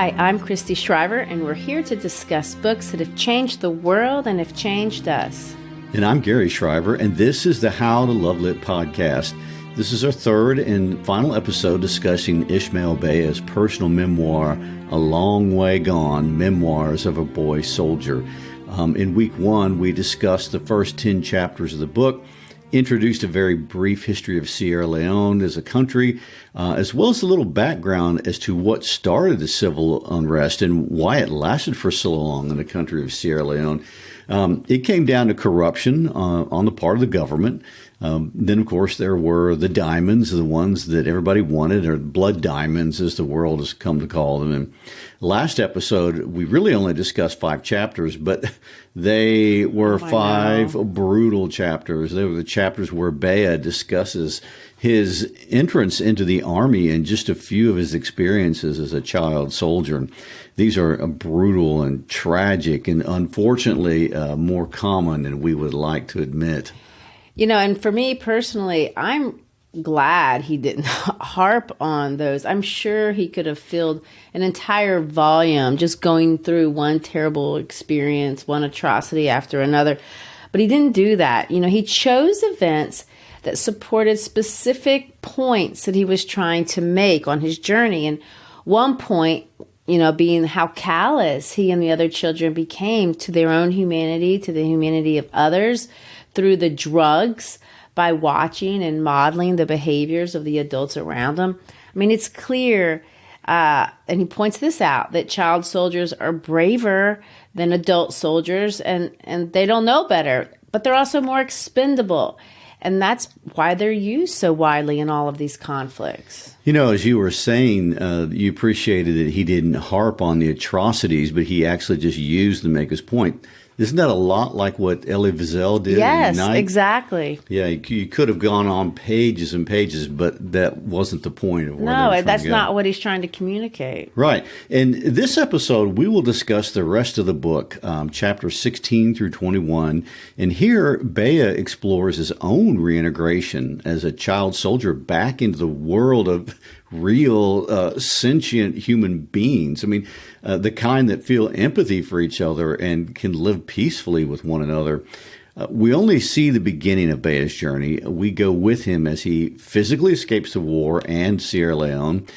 Hi, I'm Christy Shriver, and we're here to discuss books that have changed the world and have changed us. And I'm Garry Shriver, and this is the How to Love Lit podcast. This is our third and final episode discussing Ismael Beah's personal memoir, A Long Way Gone, Memoirs of a Boy Soldier. In week one, we discussed the first 10 chapters of the book, introduced a very brief history of Sierra Leone as a country, as well as a little background as to what started the civil unrest and why it lasted for so long in the country of Sierra Leone. It came down to corruption on the part of the government. Then, of course, there were the diamonds, the ones that everybody wanted, or blood diamonds, as the world has come to call them. And last episode, we really only discussed 5 chapters, but they were 5 brutal chapters. They were the chapters where Beah discusses his entrance into the army and just a few of his experiences as a child soldier. And these are brutal and tragic and unfortunately more common than we would like to admit. You know, and for me personally, I'm glad he didn't harp on those. I'm sure he could have filled an entire volume just going through one terrible experience, one atrocity after another. But he didn't do that. You know, he chose events that supported specific points that he was trying to make on his journey. And one point, you know, being how callous he and the other children became to their own humanity, to the humanity of others, through the drugs, by watching and modeling the behaviors of the adults around them. I mean, it's clear, and he points this out, that child soldiers are braver than adult soldiers, and they don't know better, but they're also more expendable. And that's why they're used so widely in all of these conflicts. You know, as you were saying, you appreciated that he didn't harp on the atrocities, but he actually just used them to make his point. Isn't that a lot like what Elie Wiesel did? Yes, in Night? Exactly. Yeah, you could have gone on pages and pages, but that wasn't the point of where No, that's not what he's trying to communicate. Right. And this episode, we will discuss the rest of the book, chapters 16 through 21. And here, Beah explores his own reintegration as a child soldier back into the world of real sentient human beings. I mean, the kind that feel empathy for each other and can live peacefully with one another. We only see the beginning of Beah's journey. We go with him as he physically escapes the war and Sierra Leone.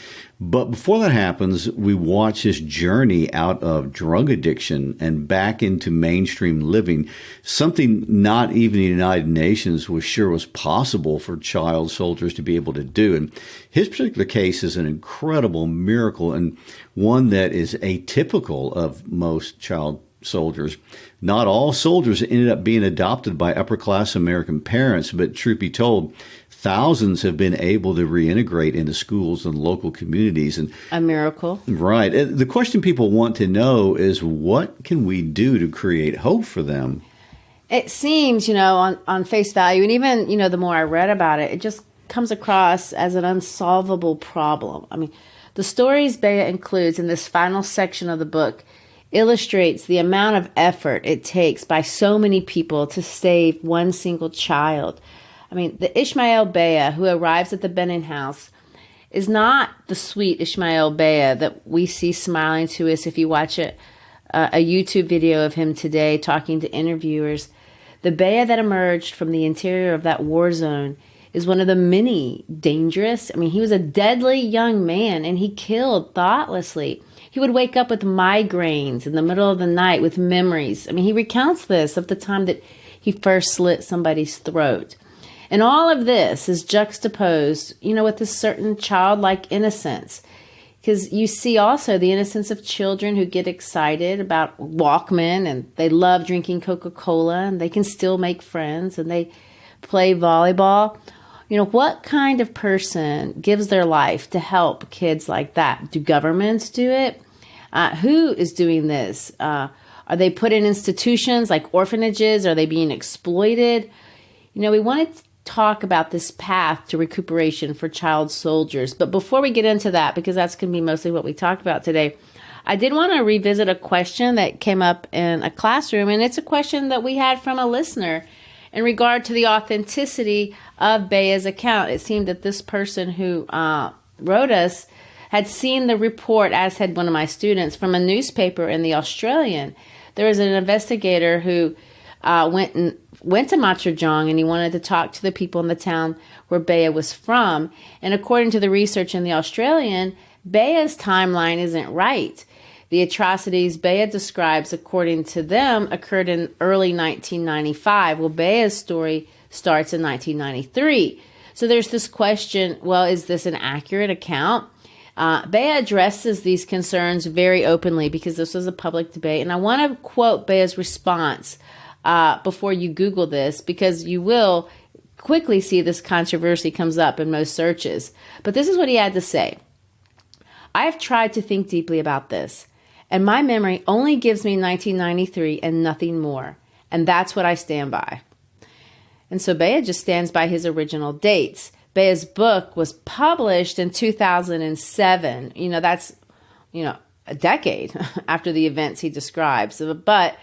But before that happens, we watch his journey out of drug addiction and back into mainstream living, something not even the United Nations was sure was possible for child soldiers to be able to do. And his particular case is an incredible miracle and one that is atypical of most child soldiers. Not all soldiers ended up being adopted by upper-class American parents, but truth be told, thousands have been able to reintegrate into schools and local communities. And a miracle. Right. The question people want to know is, what can we do to create hope for them? It seems, you know, on face value, and even, you know, the more I read about it, it just comes across as an unsolvable problem. I mean, the stories Beah includes in this final section of the book illustrates the amount of effort it takes by so many people to save one single child. I mean, the Ismael Beah who arrives at the Benning house is not the sweet Ismael Beah that we see smiling to us if you watch a YouTube video of him today talking to interviewers. The Beah that emerged from the interior of that war zone is one of the many dangerous. I mean, he was a deadly young man and he killed thoughtlessly. He would wake up with migraines in the middle of the night with memories. I mean, he recounts this of the time that he first slit somebody's throat. And all of this is juxtaposed, you know, with a certain childlike innocence. Because you see also the innocence of children who get excited about Walkman and they love drinking Coca-Cola and they can still make friends and they play volleyball. You know, what kind of person gives their life to help kids like that? Do governments do it? Who is doing this? Are they put in institutions like orphanages? Are they being exploited? You know, we wanted to talk about this path to recuperation for child soldiers. But before we get into that, because that's going to be mostly what we talked about today, I did want to revisit a question that came up in a classroom, and it's a question that we had from a listener in regard to the authenticity of Beah's account. It seemed that this person who wrote us had seen the report, as had one of my students, from a newspaper in the Australian. There was an investigator who went to Matradjong, and he wanted to talk to the people in the town where Beah was from. And according to the research in the Australian, Beah's timeline isn't right. The atrocities Beah describes, according to them, occurred in early 1995. Well, Beah's story starts in 1993. So there's this question, well, is this an accurate account? Beah addresses these concerns very openly because this was a public debate. And I want to quote Beah's response before you Google this, because you will quickly see this controversy comes up in most searches. But this is what he had to say. I have tried to think deeply about this, and my memory only gives me 1993 and nothing more. And that's what I stand by. And so Beah just stands by his original dates. Beah's book was published in 2007. That's, a decade after the events he describes. But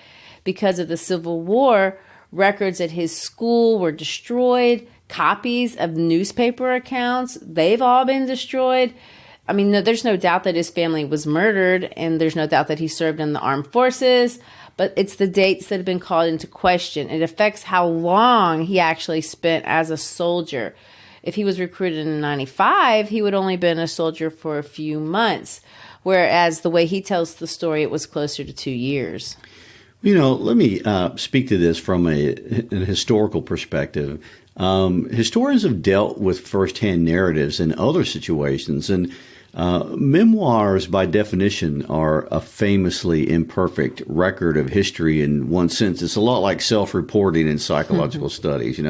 because of the Civil War, records at his school were destroyed. Copies of newspaper accounts, they've all been destroyed. I mean, there's no doubt that his family was murdered, and there's no doubt that he served in the armed forces, but it's the dates that have been called into question. It affects how long he actually spent as a soldier. If he was recruited in 95, he would only been a soldier for a few months, whereas the way he tells the story, it was closer to 2 years. Let me speak to this from an historical perspective. Historians have dealt with firsthand narratives in other situations, and memoirs, by definition, are a famously imperfect record of history in one sense. It's a lot like self-reporting in psychological studies.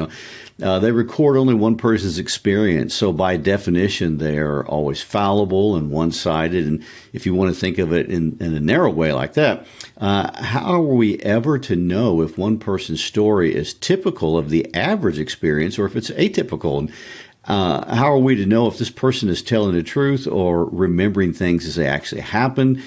They record only one person's experience, so by definition, they are always fallible and one-sided. And if you want to think of it in a narrow way like that, how are we ever to know if one person's story is typical of the average experience or if it's atypical? And how are we to know if this person is telling the truth or remembering things as they actually happen?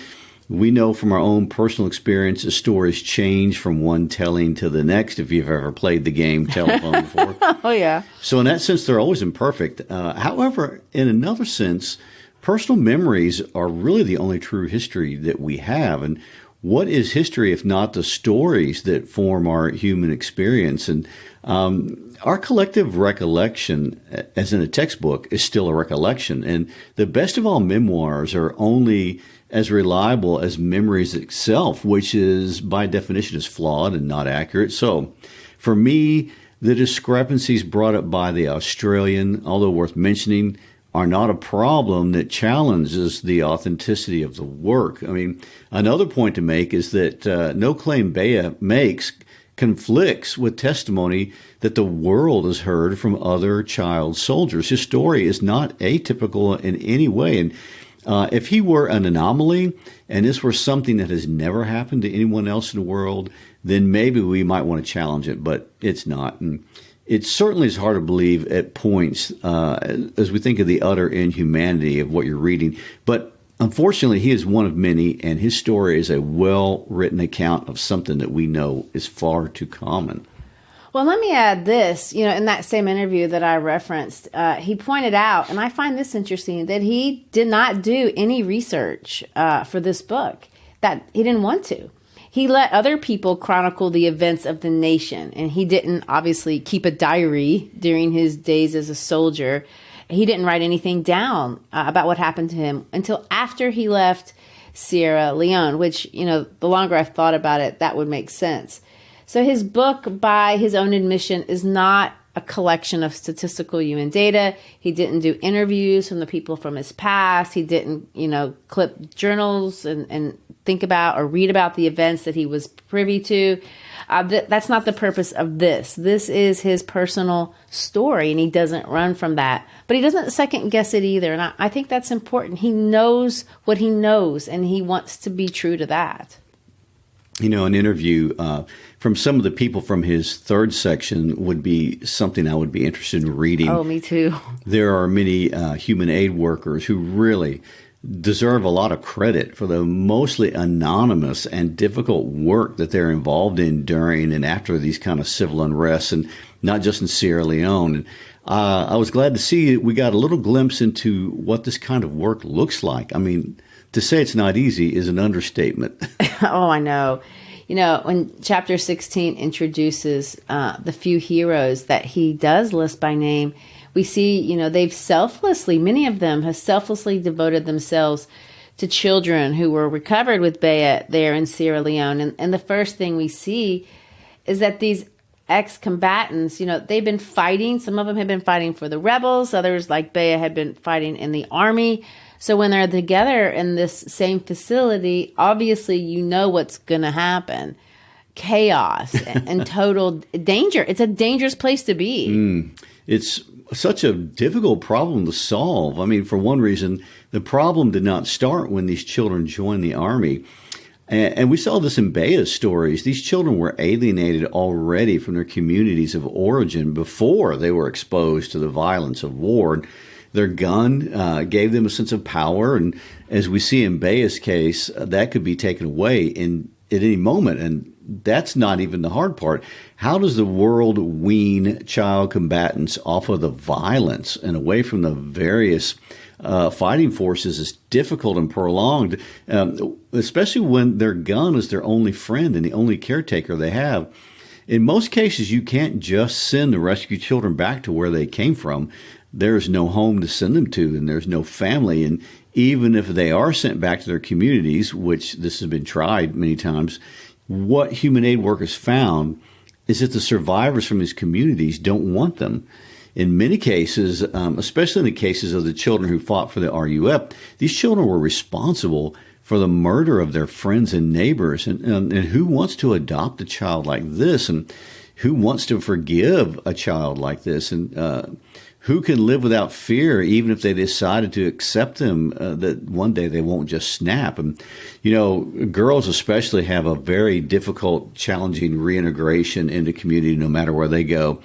We know from our own personal experience that stories change from one telling to the next, if you've ever played the game telephone before. Oh, yeah. So in that sense, they're always imperfect. However, in another sense, personal memories are really the only true history that we have. And what is history if not the stories that form our human experience? And our collective recollection, as in a textbook, is still a recollection. And the best of all memoirs are only as reliable as memories itself, which is, by definition, is flawed and not accurate. So for me, the discrepancies brought up by the Australian, although worth mentioning, are not a problem that challenges the authenticity of the work. I mean, another point to make is that no claim Beah makes conflicts with testimony that the world has heard from other child soldiers. His story is not atypical in any way. And if he were an anomaly and this were something that has never happened to anyone else in the world, then maybe we might want to challenge it, but it's not. And it certainly is hard to believe at points as we think of the utter inhumanity of what you're reading. But unfortunately, he is one of many, and his story is a well-written account of something that we know is far too common. Well, let me add this. In that same interview that I referenced, he pointed out, and I find this interesting, that he did not do any research for this book, that he didn't want to. He let other people chronicle the events of the nation, and he didn't obviously keep a diary during his days as a soldier. He didn't write anything down about what happened to him until after he left Sierra Leone, which, the longer I've thought about it, that would make sense. So his book, by his own admission, is not a collection of statistical human data. He didn't do interviews from the people from his past. He didn't, clip journals and think about or read about the events that he was privy to. That's not the purpose of this. This is his personal story, and he doesn't run from that. But he doesn't second guess it either, and I think that's important. He knows what he knows, and he wants to be true to that. An interview from some of the people from his third section would be something I would be interested in reading. Oh, me too. There are many human aid workers who really deserve a lot of credit for the mostly anonymous and difficult work that they're involved in during and after these kind of civil unrests, and not just in Sierra Leone. And I was glad to see we got a little glimpse into what this kind of work looks like. I mean, to say it's not easy is an understatement. Oh, I know. When chapter 16 introduces the few heroes that he does list by name, we see, many of them have selflessly devoted themselves to children who were recovered with Beah there in Sierra Leone. And the first thing we see is that these ex-combatants, they've been fighting. Some of them have been fighting for the rebels. Others, like Beah, had been fighting in the army. So when they're together in this same facility, obviously what's going to happen. Chaos and total danger. It's a dangerous place to be. It's such a difficult problem to solve. I mean, for one reason, the problem did not start when these children joined the army. And we saw this in Beah's stories. These children were alienated already from their communities of origin before they were exposed to the violence of war. Their gun gave them a sense of power. And as we see in Beah's case, that could be taken away at any moment. And that's not even the hard part. How does the world wean child combatants off of the violence and away from the various fighting forces is difficult and prolonged, especially when their gun is their only friend and the only caretaker they have. In most cases, you can't just send the rescued children back to where they came from. There's no home to send them to, and there's no family. And even if they are sent back to their communities, which this has been tried many times, what human aid workers found is that the survivors from these communities don't want them. In many cases, especially in the cases of the children who fought for the RUF, these children were responsible for the murder of their friends and neighbors. And who wants to adopt a child like this? And who wants to forgive a child like this? And who can live without fear, even if they decided to accept them, that one day they won't just snap? And, girls especially have a very difficult, challenging reintegration into community no matter where they go.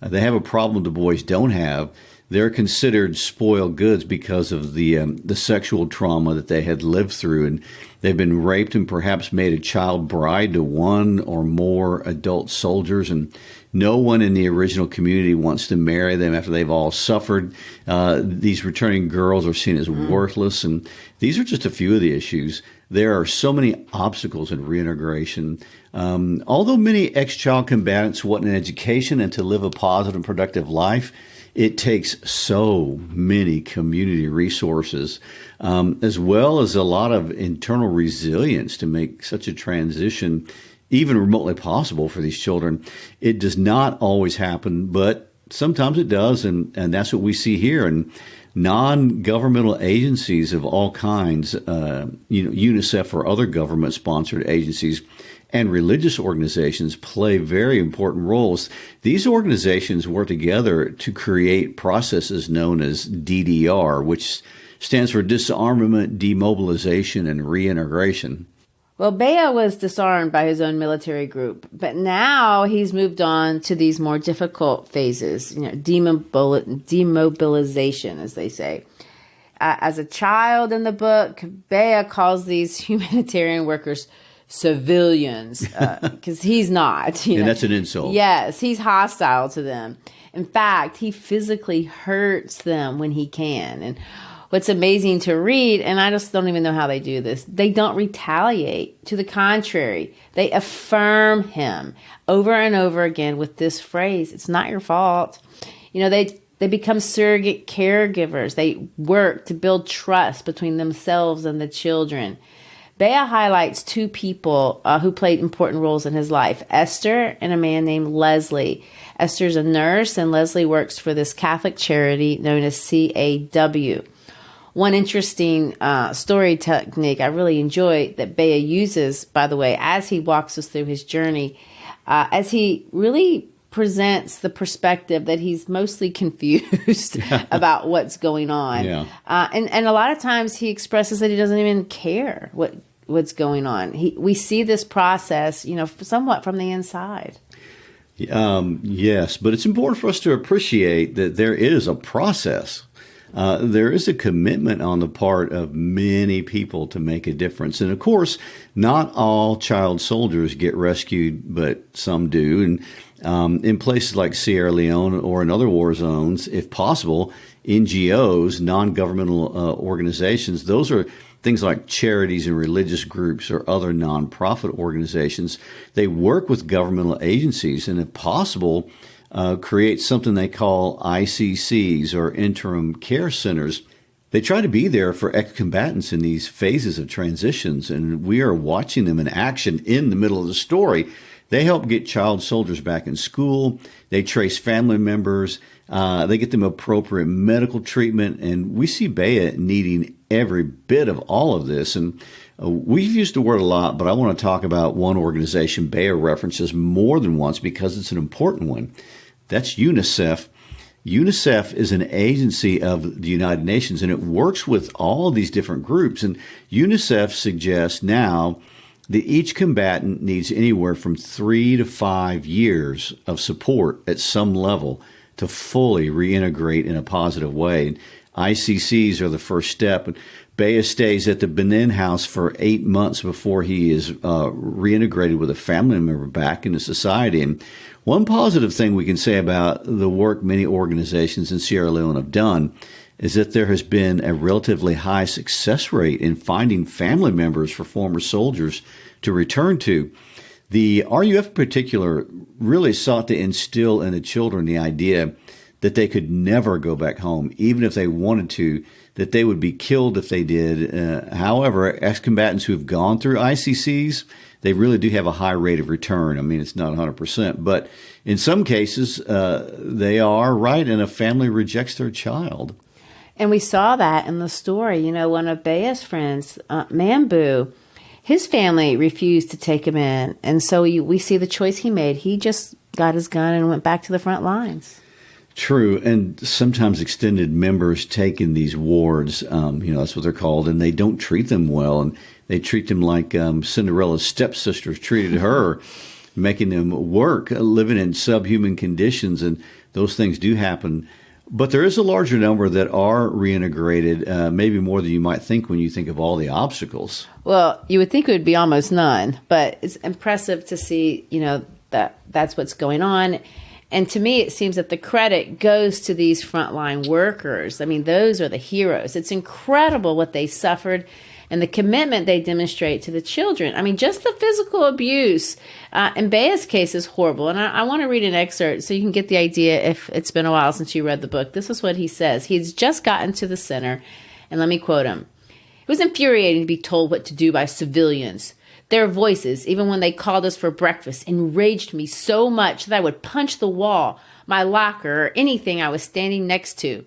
They have a problem the boys don't have. They're considered spoiled goods because of the sexual trauma that they had lived through. And they've been raped and perhaps made a child bride to one or more adult soldiers. And no one in the original community wants to marry them after they've all suffered. These returning girls are seen as worthless. And these are just a few of the issues. There are so many obstacles in reintegration. Although many ex-child combatants want an education and to live a positive and productive life, it takes so many community resources, as well as a lot of internal resilience to make such a transition even remotely possible for these children. It does not always happen, but sometimes it does, and that's what we see here. And non-governmental agencies of all kinds, UNICEF or other government-sponsored agencies, and religious organizations play very important roles. These organizations work together to create processes known as DDR, which stands for disarmament, demobilization, and reintegration. Well, Beah was disarmed by his own military group, but now he's moved on to these more difficult phases, demobilization, as they say. As a child in the book, Beah calls these humanitarian workers civilians, because he's not. And that's an insult. Yes, he's hostile to them. In fact, he physically hurts them when he can. And what's amazing to read, and I just don't even know how they do this, they don't retaliate. To the contrary, they affirm him over and over again with this phrase, "It's not your fault." They become surrogate caregivers. They work to build trust between themselves and the children. Beah highlights two people who played important roles in his life, Esther and a man named Leslie. Esther's a nurse, and Leslie works for this Catholic charity known as CAW. One interesting story technique I really enjoy that Beah uses, by the way, as he walks us through his journey, as he really presents the perspective that he's mostly confused about what's going on. Yeah. And a lot of times he expresses that he doesn't even care what's going on. We see this process, somewhat from the inside. Yes, but it's important for us to appreciate that there is a process. there is a commitment on the part of many people to make a difference. And of course, not all child soldiers get rescued, but some do. And in places like Sierra Leone or in other war zones, if possible, NGOs, non-governmental organizations, those are things like charities and religious groups or other nonprofit organizations. They work with governmental agencies and, if possible, create something they call ICCs or interim care centers. They try to be there for ex-combatants in these phases of transitions, and we are watching them in action in the middle of the story. They help get child soldiers back in school. They trace family members. They get them appropriate medical treatment. And we see Beah needing every bit of all of this. And we've used the word a lot, but I want to talk about one organization Beah references more than once because it's an important one. That's UNICEF. UNICEF is an agency of the United Nations, and it works with all of these different groups. And UNICEF suggests now that each combatant needs anywhere from 3 to 5 years of support at some level to fully reintegrate in a positive way. And ICCs are the first step. And Beah stays at the Benin house for 8 months before he is reintegrated with a family member back into society. And one positive thing we can say about the work many organizations in Sierra Leone have done is that there has been a relatively high success rate in finding family members for former soldiers to return to. The RUF in particular really sought to instill in the children the idea that they could never go back home, even if they wanted to, that they would be killed if they did. However, ex-combatants who have gone through ICCs, they really do have a high rate of return. I mean, it's not 100%, but in some cases, they are right, and a family rejects their child. And we saw that in the story. You know, one of Beah's friends, Mambu, his family refused to take him in. And so we see the choice he made. He just got his gun and went back to the front lines. True. And sometimes extended members take in these wards, that's what they're called, and they don't treat them well. And they treat them like Cinderella's stepsisters treated her, making them work, living in subhuman conditions. And those things do happen. But there is a larger number that are reintegrated, maybe more than you might think when you think of all the obstacles. Well, you would think it would be almost none, but it's impressive to see, that's what's going on. And to me, it seems that the credit goes to these frontline workers. I mean, those are the heroes. It's incredible what they suffered and the commitment they demonstrate to the children. I mean, just the physical abuse in Beah's case is horrible. And I want to read an excerpt so you can get the idea if it's been a while since you read the book. This is what he says. He's just gotten to the center, and let me quote him. It was infuriating to be told what to do by civilians. Their voices, even when they called us for breakfast, enraged me so much that I would punch the wall, my locker, or anything I was standing next to.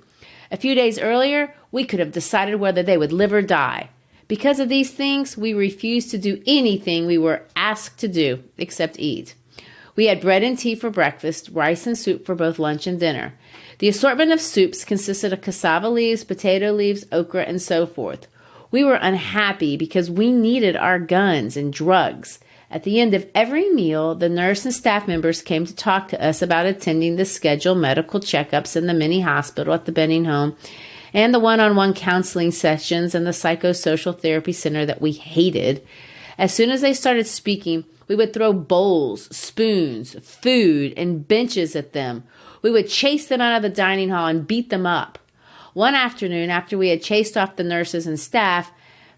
A few days earlier, we could have decided whether they would live or die. Because of these things, we refused to do anything we were asked to do except eat. We had bread and tea for breakfast, rice and soup for both lunch and dinner. The assortment of soups consisted of cassava leaves, potato leaves, okra, and so forth. We were unhappy because we needed our guns and drugs. At the end of every meal, the nurse and staff members came to talk to us about attending the scheduled medical checkups in the mini hospital at the Benning home and the one-on-one counseling sessions and the psychosocial therapy center that we hated. As soon as they started speaking, we would throw bowls, spoons, food, and benches at them. We would chase them out of the dining hall and beat them up. One afternoon, after we had chased off the nurses and staff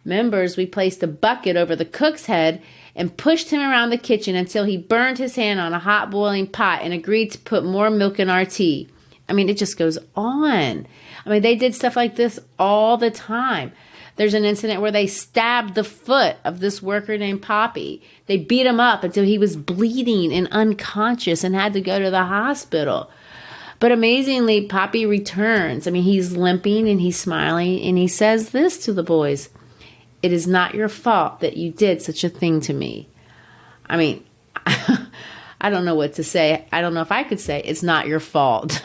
members, we placed a bucket over the cook's head and pushed him around the kitchen until he burned his hand on a hot boiling pot and agreed to put more milk in our tea. I mean, it just goes on. I mean, they did stuff like this all the time. There's an incident where they stabbed the foot of this worker named Poppy. They beat him up until he was bleeding and unconscious and had to go to the hospital. But amazingly, Poppy returns. I mean, he's limping and he's smiling, and he says this to the boys: "It is not your fault that you did such a thing to me." I mean, I don't know what to say. I don't know if I could say it's not your fault.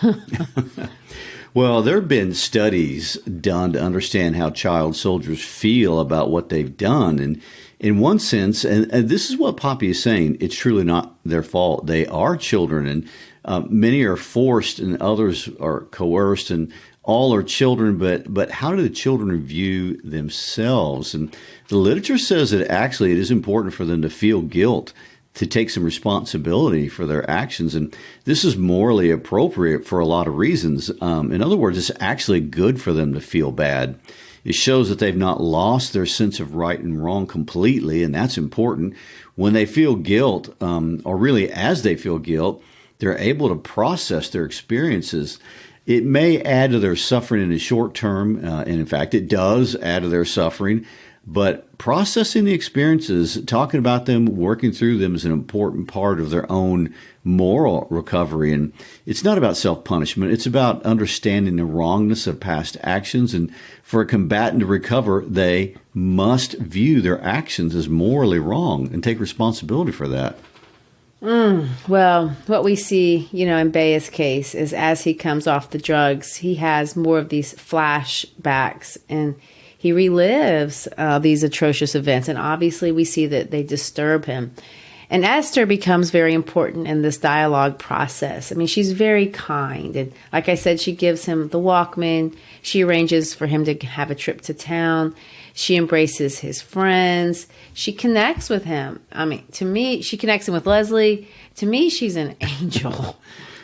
Well, there have been studies done to understand how child soldiers feel about what they've done. And in one sense, and this is what Poppy is saying, it's truly not their fault. They are children, and many are forced and others are coerced, and all are children, but how do the children view themselves? And the literature says that actually it is important for them to feel guilt, to take some responsibility for their actions. And this is morally appropriate for a lot of reasons. In other words, it's actually good for them to feel bad. It shows that they've not lost their sense of right and wrong completely, and that's important. When they feel guilt, or really as they feel guilt, they're able to process their experiences. It may add to their suffering in the short term, and in fact, it does add to their suffering. But processing the experiences, talking about them, working through them is an important part of their own moral recovery. And it's not about self-punishment. It's about understanding the wrongness of past actions. And for a combatant to recover, they must view their actions as morally wrong and take responsibility for that. Well, what we see, in Beah's case is as he comes off the drugs, he has more of these flashbacks and he relives these atrocious events. And obviously we see that they disturb him. And Esther becomes very important in this dialogue process. I mean, she's very kind. And like I said, she gives him the Walkman. She arranges for him to have a trip to town. She embraces his friends. She connects with him. I mean, to me, she connects him with Leslie. To me, she's an angel.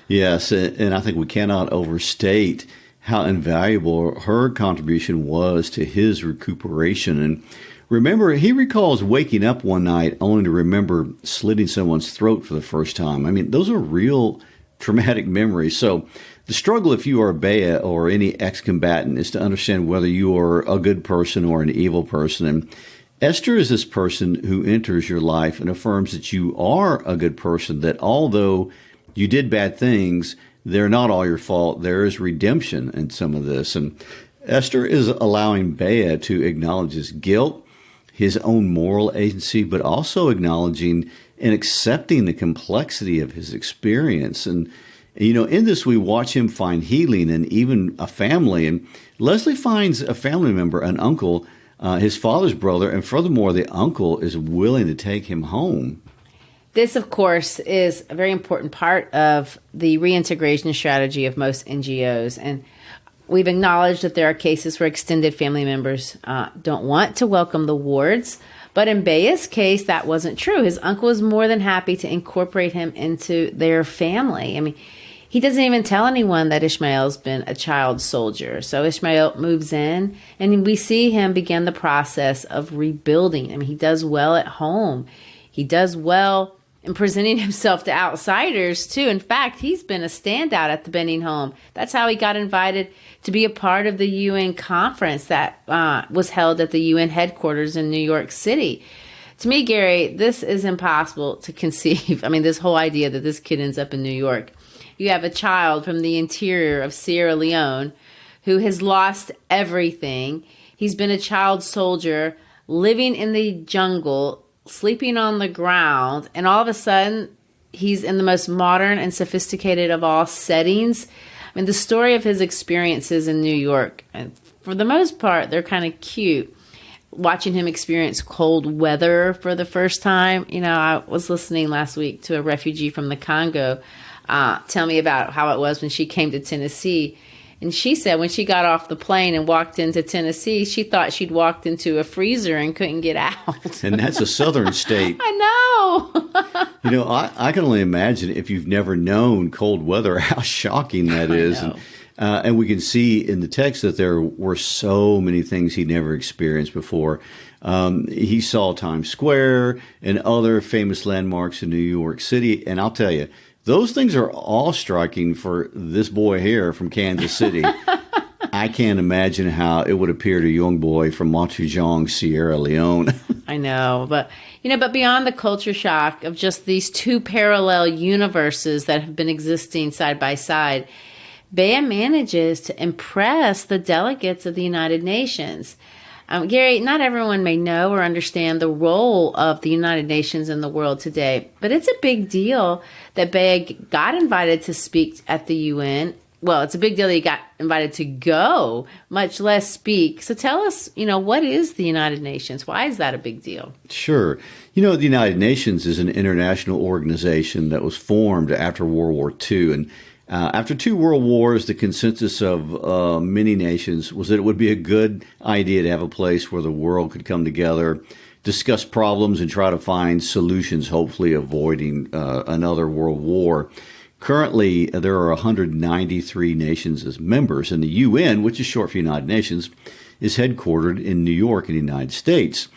Yes, and I think we cannot overstate how invaluable her contribution was to his recuperation. And remember, he recalls waking up one night only to remember slitting someone's throat for the first time. I mean, those are real traumatic memories. So the struggle, if you are a Beah or any ex-combatant, is to understand whether you are a good person or an evil person. And Esther is this person who enters your life and affirms that you are a good person, that although you did bad things, they're not all your fault. There is redemption in some of this. And Esther is allowing Beah to acknowledge his guilt, his own moral agency, but also acknowledging and accepting the complexity of his experience. And, in this, we watch him find healing and even a family. And Leslie finds a family member, an uncle, his father's brother, and furthermore, the uncle is willing to take him home. This, of course, is a very important part of the reintegration strategy of most NGOs. And we've acknowledged that there are cases where extended family members don't want to welcome the wards. But in Beah's case, that wasn't true. His uncle was more than happy to incorporate him into their family. I mean, he doesn't even tell anyone that Ishmael's been a child soldier. So Ishmael moves in, and we see him begin the process of rebuilding. I mean, he does well at home. He does well in presenting himself to outsiders, too. In fact, he's been a standout at the Benning home. That's how he got invited to be a part of the UN conference that was held at the UN headquarters in New York City. To me, Gary, this is impossible to conceive. I mean, this whole idea that this kid ends up in New York. You have a child from the interior of Sierra Leone who has lost everything. He's been a child soldier, living in the jungle, sleeping on the ground, and all of a sudden, he's in the most modern and sophisticated of all settings. I mean, the story of his experiences in New York, and for the most part, they're kind of cute. Watching him experience cold weather for the first time. I was listening last week to a refugee from the Congo tell me about how it was when she came to Tennessee. And she said when she got off the plane and walked into Tennessee, she thought she'd walked into a freezer and couldn't get out. And that's a southern state. I know. I can only imagine if you've never known cold weather, how shocking that is. And we can see in the text that there were so many things he never experienced before. He saw Times Square and other famous landmarks in New York City. And I'll tell you, those things are all striking for this boy here from Kansas City. I can't imagine how it would appear to a young boy from Montujong, Sierra Leone. I know, but beyond the culture shock of just these two parallel universes that have been existing side by side, Beah manages to impress the delegates of the United Nations. Gary, not everyone may know or understand the role of the United Nations in the world today, but it's a big deal that Beah got invited to speak at the UN well, it's a big deal that he got invited to go, much less speak. So tell us, what is the United Nations? Why is that a big deal? Sure. The United Nations is an international organization that was formed after World War II. And after 2 world wars, the consensus of many nations was that it would be a good idea to have a place where the world could come together, discuss problems, and try to find solutions, hopefully avoiding another world war. Currently, there are 193 nations as members, and the UN, which is short for United Nations, is headquartered in New York in the United States.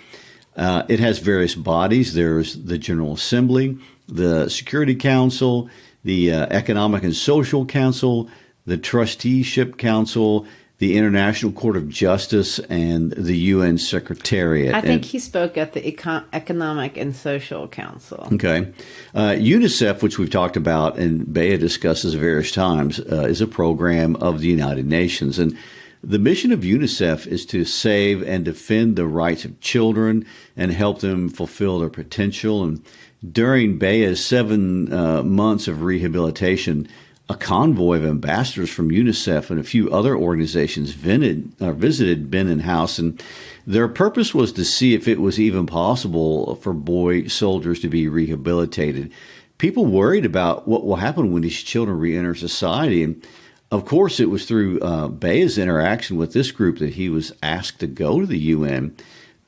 It has various bodies. There's the General Assembly, the Security Council, the Economic and Social Council, the Trusteeship Council, the International Court of Justice, and the UN Secretariat. I think he spoke at the Economic and Social Council. Okay. UNICEF, which we've talked about and Beah discusses various times, is a program of the United Nations. And the mission of UNICEF is to save and defend the rights of children and help them fulfill their potential. And during Beah's 7 months of rehabilitation, a convoy of ambassadors from UNICEF and a few other organizations visited Benin House, and their purpose was to see if it was even possible for boy soldiers to be rehabilitated. People worried about what will happen when these children re-enter society, and of course it was through Beah's interaction with this group that he was asked to go to the UN.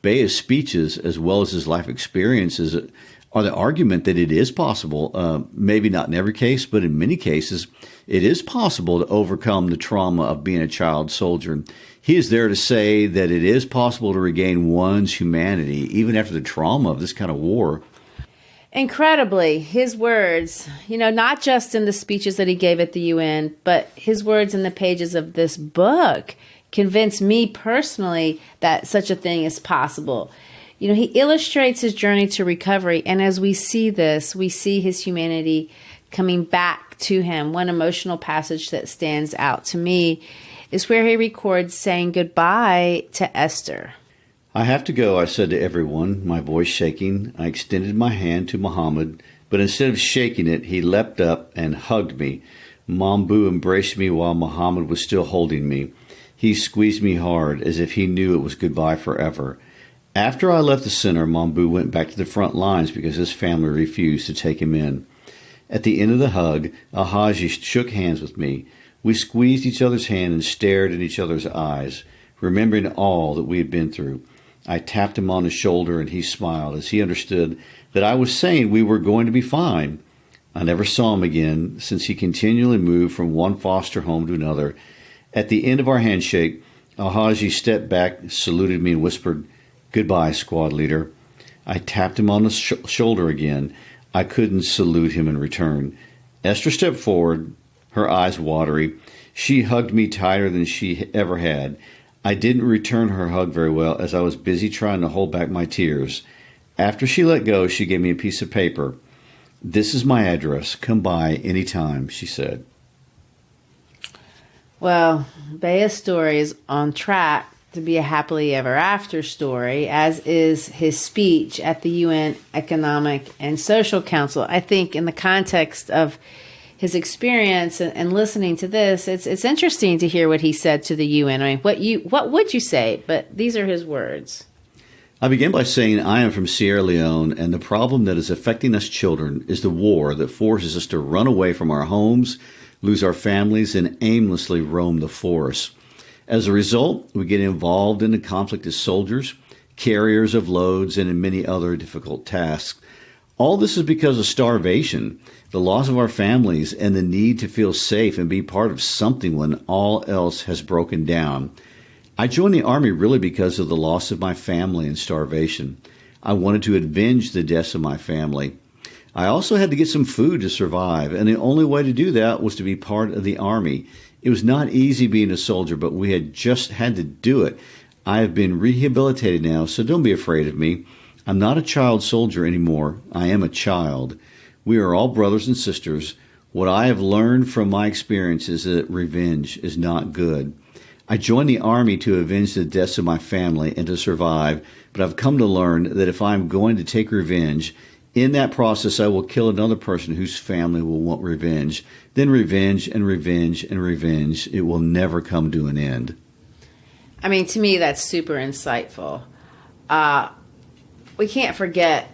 Beah's speeches, as well as his life experiences, are the argument that it is possible, maybe not in every case, but in many cases, it is possible to overcome the trauma of being a child soldier. And he is there to say that it is possible to regain one's humanity, even after the trauma of this kind of war. Incredibly, his words, not just in the speeches that he gave at the UN, but his words in the pages of this book convinced me personally that such a thing is possible. He illustrates his journey to recovery, and as we see this, we see his humanity coming back to him. One emotional passage that stands out to me is where he records saying goodbye to Esther. "I have to go," I said to everyone, my voice shaking. I extended my hand to Muhammad, but instead of shaking it, he leapt up and hugged me. Mambu embraced me while Muhammad was still holding me. He squeezed me hard, as if he knew it was goodbye forever. After I left the center, Mambu went back to the front lines because his family refused to take him in. At the end of the hug, Alhaji shook hands with me. We squeezed each other's hand and stared in each other's eyes, remembering all that we had been through. I tapped him on the shoulder and he smiled as he understood that I was saying we were going to be fine. I never saw him again since he continually moved from one foster home to another. At the end of our handshake, Alhaji stepped back, saluted me and whispered, "Goodbye, squad leader." I tapped him on the shoulder again. I couldn't salute him in return. Esther stepped forward, her eyes watery. She hugged me tighter than she ever had. I didn't return her hug very well as I was busy trying to hold back my tears. After she let go, she gave me a piece of paper. "This is my address. Come by any time," she said. Well, Beah's story is on track to be a happily ever after story, as is his speech at the UN Economic and Social Council. I think in the context of his experience and listening to this, it's interesting to hear what he said to the UN. I mean, what would you say? But these are his words. I begin by saying I am from Sierra Leone, and the problem that is affecting us children is the war that forces us to run away from our homes, lose our families, and aimlessly roam the forests. As a result, we get involved in the conflict as soldiers, carriers of loads, and in many other difficult tasks. All this is because of starvation, the loss of our families, and the need to feel safe and be part of something when all else has broken down. I joined the Army really because of the loss of my family and starvation. I wanted to avenge the deaths of my family. I also had to get some food to survive, and the only way to do that was to be part of the Army. It was not easy being a soldier, but we had just had to do it. I have been rehabilitated now, so don't be afraid of me. I'm not a child soldier anymore. I am a child. We are all brothers and sisters. What I have learned from my experience is that revenge is not good. I joined the Army to avenge the deaths of my family and to survive, but I've come to learn that if I'm going to take revenge, In that process, I will kill another person whose family will want revenge. Then revenge and revenge and revenge. It will never come to an end. I mean, to me, that's super insightful. We can't forget,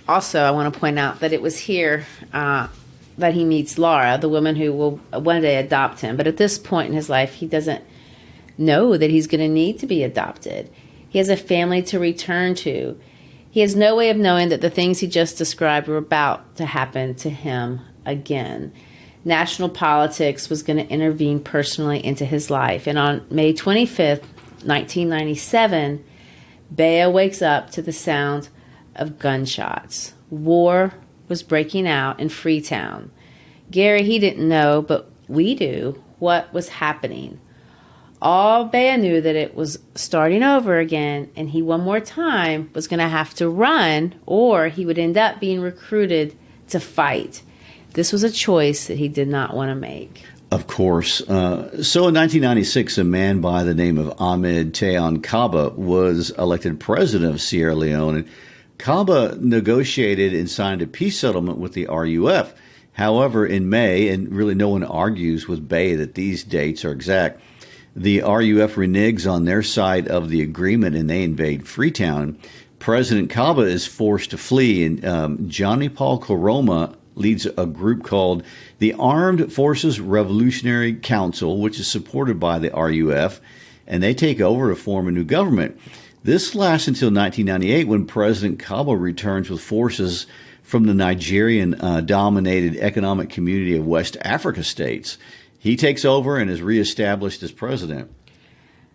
also, I want to point out that it was here that he meets Laura, the woman who will one day adopt him. But at this point in his life, he doesn't know that he's going to need to be adopted. He has a family to return to. He has no way of knowing that the things he just described were about to happen to him again. National politics was going to intervene personally into his life. And on May 25th, 1997, Beah wakes up to the sound of gunshots. War was breaking out in Freetown. Garry, he didn't know, but we do, what was happening. All Beah knew that it was starting over again, and he one more time was going to have to run, or he would end up being recruited to fight. This was a choice that he did not want to make. Of course. So in 1996, a man by the name of Ahmed Tejan Kaba was elected president of Sierra Leone. And Kaba negotiated and signed a peace settlement with the RUF. However, in May, and really no one argues with Beah that these dates are exact, the RUF reneges on their side of the agreement and they invade Freetown. President Kaba is forced to flee, and Johnny Paul Koroma leads a group called the Armed Forces Revolutionary Council, which is supported by the RUF, and they take over to form a new government. This lasts until 1998 when President Kaba returns with forces from the Nigerian-dominated Economic Community of West Africa states. He takes over and is reestablished as president.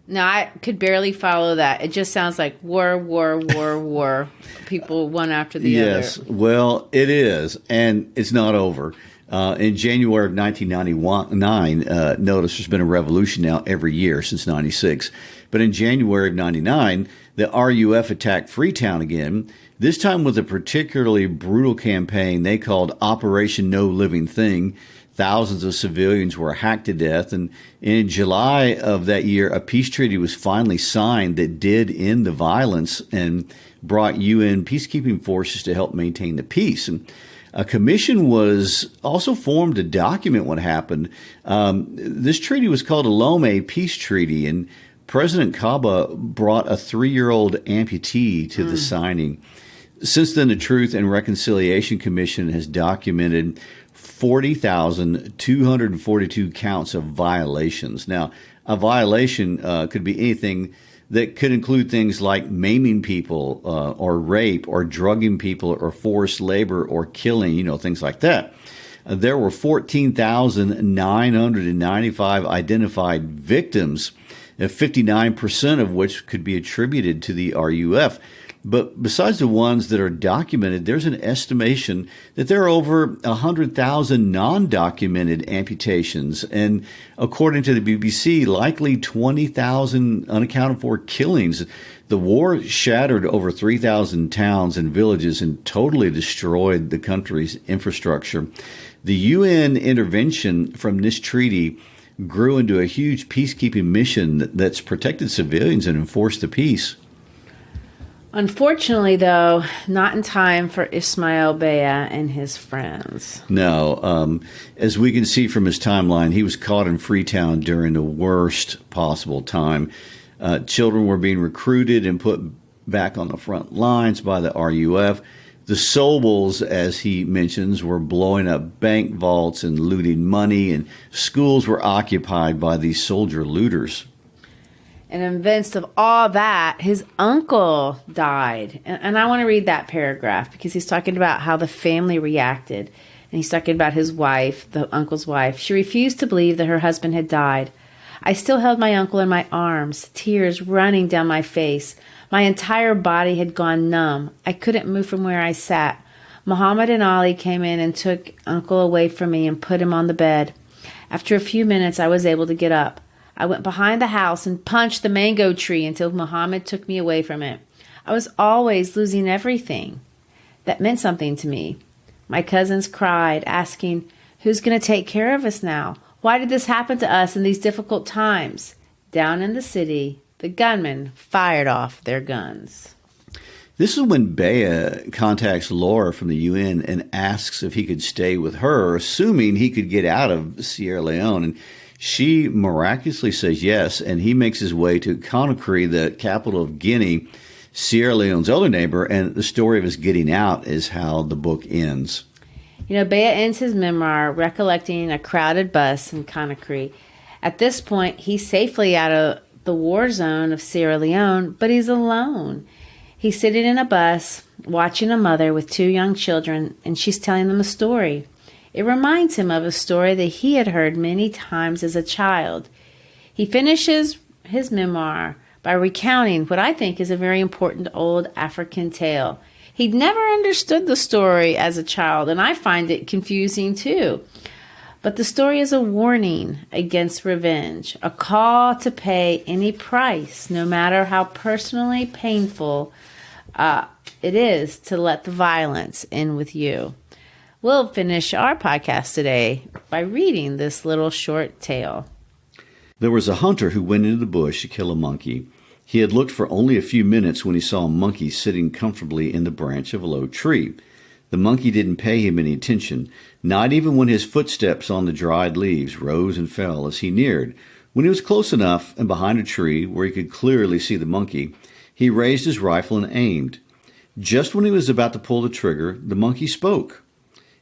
Now, I could barely follow that. It just sounds like war, war, war, war. People one after the other. Yes, well, it is, and it's not over. In January of 1999, notice there's been a revolution now every year since 96. But in January of 99, the RUF attacked Freetown again, this time with a particularly brutal campaign they called Operation No Living Thing. Thousands of civilians were hacked to death, and in July of that year, a peace treaty was finally signed that did end the violence and brought UN peacekeeping forces to help maintain the peace. And a commission was also formed to document what happened. This treaty was called the Lome Peace Treaty, and President Kaba brought a 3-year-old amputee to the signing. Since then, the Truth and Reconciliation Commission has documented 40,242 counts of violations. Now, a violation could be anything that could include things like maiming people or rape or drugging people or forced labor or killing, things like that. There were 14,995 identified victims, 59% of which could be attributed to the RUF. But besides the ones that are documented, there's an estimation that there are over 100,000 non-documented amputations. And according to the BBC, likely 20,000 unaccounted for killings. The war shattered over 3,000 towns and villages and totally destroyed the country's infrastructure. The UN intervention from this treaty grew into a huge peacekeeping mission that's protected civilians and enforced the peace. Unfortunately, though, not in time for Ismael Beah and his friends. No. As we can see from his timeline, he was caught in Freetown during the worst possible time. Children were being recruited and put back on the front lines by the RUF. The Sobels, as he mentions, were blowing up bank vaults and looting money, and schools were occupied by these soldier looters. And in the midst of all that, his uncle died. And I want to read that paragraph because he's talking about how the family reacted. And he's talking about his wife, the uncle's wife. She refused to believe that her husband had died. I still held my uncle in my arms, tears running down my face. My entire body had gone numb. I couldn't move from where I sat. Muhammad and Ali came in and took Uncle away from me and put him on the bed. After a few minutes, I was able to get up. I went behind the house and punched the mango tree until Muhammad took me away from it. I was always losing everything. That meant something to me. My cousins cried, asking, "Who's going to take care of us now? Why did this happen to us in these difficult times?" Down in the city, the gunmen fired off their guns. This is when Beah contacts Laura from the UN and asks if he could stay with her, assuming he could get out of Sierra Leone. And she miraculously says yes, and he makes his way to Conakry, the capital of Guinea, Sierra Leone's other neighbor, and the story of his getting out is how the book ends. Beah ends his memoir recollecting a crowded bus in Conakry. At this point, he's safely out of the war zone of Sierra Leone, but he's alone. He's sitting in a bus, watching a mother with 2 young children, and she's telling them a story. It reminds him of a story that he had heard many times as a child. He finishes his memoir by recounting what I think is a very important old African tale. He'd never understood the story as a child, and I find it confusing too. But the story is a warning against revenge, a call to pay any price, no matter how personally painful it is to let the violence end with you. We'll finish our podcast today by reading this little short tale. There was a hunter who went into the bush to kill a monkey. He had looked for only a few minutes when he saw a monkey sitting comfortably in the branch of a low tree. The monkey didn't pay him any attention, not even when his footsteps on the dried leaves rose and fell as he neared. When he was close enough and behind a tree where he could clearly see the monkey, he raised his rifle and aimed. Just when he was about to pull the trigger, the monkey spoke.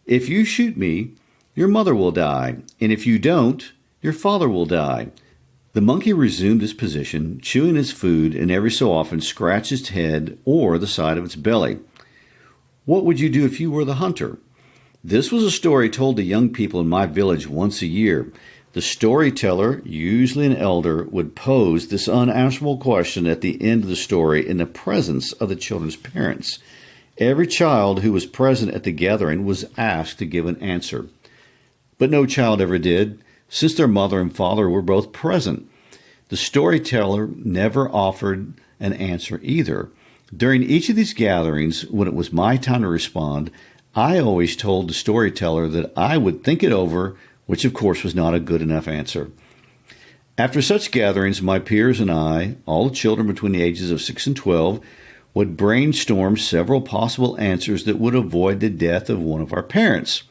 "If you shoot me, your mother will die, and if you don't, your father will die." The monkey resumed his position, chewing its food, and every so often scratched its head or the side of its belly. "What would you do if you were the hunter?" This was a story told to young people in my village once a year. The storyteller, usually an elder, would pose this unanswerable question at the end of the story in the presence of the children's parents. Every child who was present at the gathering was asked to give an answer. But no child ever did, since their mother and father were both present. The storyteller never offered an answer either. During each of these gatherings, when it was my time to respond, I always told the storyteller that I would think it over, which of course was not a good enough answer. After such gatherings, my peers and I, all the children between the ages of 6 and 12, would brainstorm several possible answers that would avoid the death of one of our parents.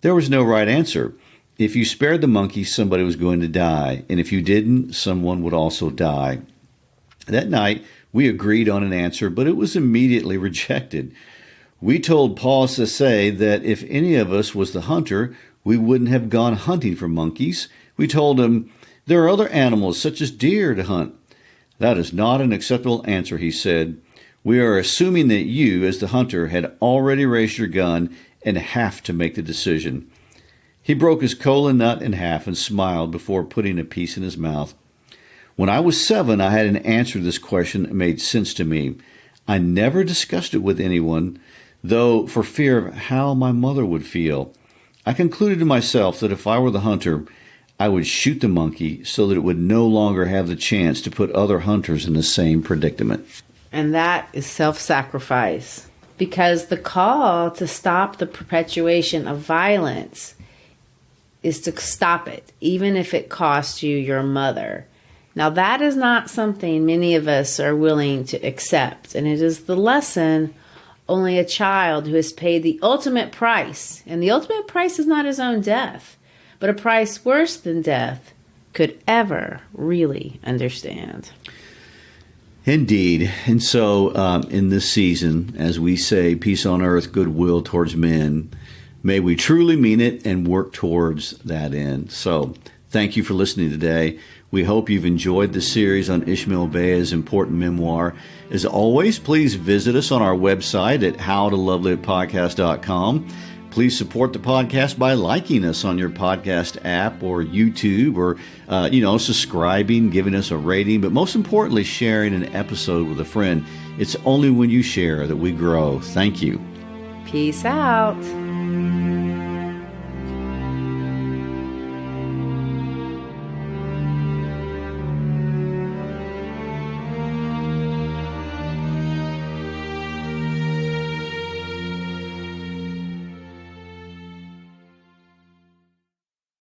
There was no right answer. If you spared the monkey, somebody was going to die, and if you didn't, someone would also die. That night, we agreed on an answer, but it was immediately rejected. We told Paul Cessay that if any of us was the hunter, we wouldn't have gone hunting for monkeys. We told him, "There are other animals, such as deer, to hunt." "That is not an acceptable answer," he said. "We are assuming that you, as the hunter, had already raised your gun and have to make the decision." He broke his cola nut in half and smiled before putting a piece in his mouth. When I was 7, I had an answer to this question that made sense to me. I never discussed it with anyone, though for fear of how my mother would feel. I concluded to myself that if I were the hunter, I would shoot the monkey so that it would no longer have the chance to put other hunters in the same predicament. And that is self-sacrifice, because the call to stop the perpetuation of violence is to stop it, even if it costs you your mother. Now, that is not something many of us are willing to accept, and it is the lesson only a child who has paid the ultimate price, and the ultimate price is not his own death, but a price worse than death, could ever really understand. Indeed. And so in this season, as we say, peace on earth, goodwill towards men, may we truly mean it and work towards that end. So thank you for listening today. We hope you've enjoyed the series on Ismael Beah's important memoir. As always, please visit us on our website at howtolovelit.podcast.com. Please support the podcast by liking us on your podcast app or YouTube, or, subscribing, giving us a rating, but most importantly, sharing an episode with a friend. It's only when you share that we grow. Thank you. Peace out.